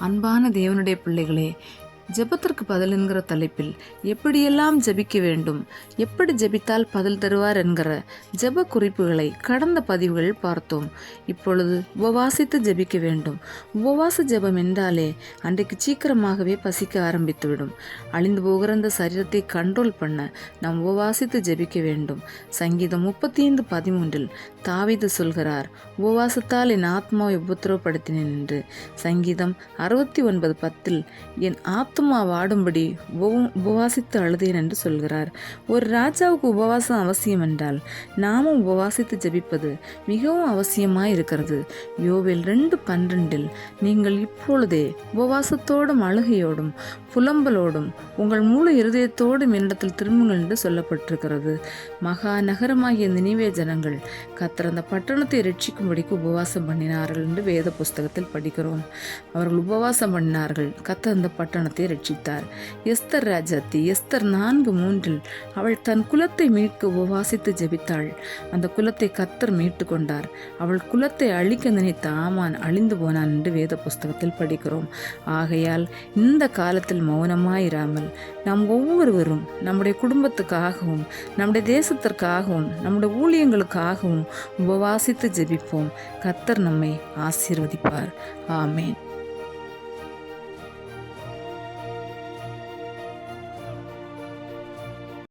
அன்பான தேவனுடைய பிள்ளைகளே, ஜெபத்திற்கு பதில் என்கிற தலைப்பில் எப்படியெல்லாம் ஜெபிக்க வேண்டும், எப்படி ஜெபித்தால் பதில் தருவார் என்கிற ஜெப குறிப்புகளை கடந்த பதிவுகள் பார்த்தோம். இப்பொழுது உபவாசித்து ஜெபிக்க வேண்டும். உபவாச ஜெபம் என்றாலே அன்றைக்கு சீக்கிரமாகவே பசிக்க ஆரம்பித்துவிடும். அழிந்து போகிற அந்த சரீரத்தை கண்ட்ரோல் பண்ண நாம் உபவாசித்து ஜெபிக்க வேண்டும். சங்கீதம் 35:13 தாவீது சொல்கிறார், உபவாசத்தால் என் ஆத்மாவை உபத்திரவப்படுத்தினேன் என்று. சங்கீதம் 69:10 என் ஆத்மா வாடும்படி உபவாசித்து அழுதேன் என்று சொல்கிறார். ஒரு ராஜாவுக்கு உபவாசம் அவசியம் என்றால் நாமும் உபவாசித்து ஜெபிப்பது மிகவும் அவசியமாய் இருக்கிறது. யோவேல் 2:12 நீங்கள் இப்பொழுதே உபவாசத்தோடும் அழுகையோடும் புலம்பலோடும் உங்கள் முழு இருதயத்தோடும் என்னிடத்தில் திரும்புங்கள் என்று சொல்லப்பட்டிருக்கிறது. மகா நகரமாகிய நினிவே ஜனங்கள் கர்த்தர் அந்த பட்டணத்தை ரட்சிக்கும்படிக்கு உபவாசம் பண்ணினார்கள் என்று வேத புஸ்தகத்தில் படிக்கிறோம். அவர்கள் உபவாசம் பண்ணினார்கள். கர்த்தர் அந்த பட்டணத்தை ரட்சித்தார். எஸ்தர் ராஜாத்தி எஸ்தர் 4:3 அவள் தன் குலத்தை மீட்க உபவாசித்து ஜெபித்தாள். அந்த குலத்தை கர்த்தர் மீட்டு கொண்டார். அவள் குலத்தை அழிக்க நினைத்த ஆமான் அழிந்து போனான் என்று வேத புஸ்தகத்தில் படிக்கிறோம். ஆகையால் இந்த காலத்தில் மௌனமாயிராமல் நாம் ஒவ்வொருவரும் நம்முடைய குடும்பத்துக்காகவும் நம்முடைய தேசத்திற்காகவும் நம்முடைய ஊழியங்களுக்காகவும் உபவாசித்து ஜெபிப்போம். கர்த்தர் நம்மை ஆசீர்வதிப்பார். ஆமேன்.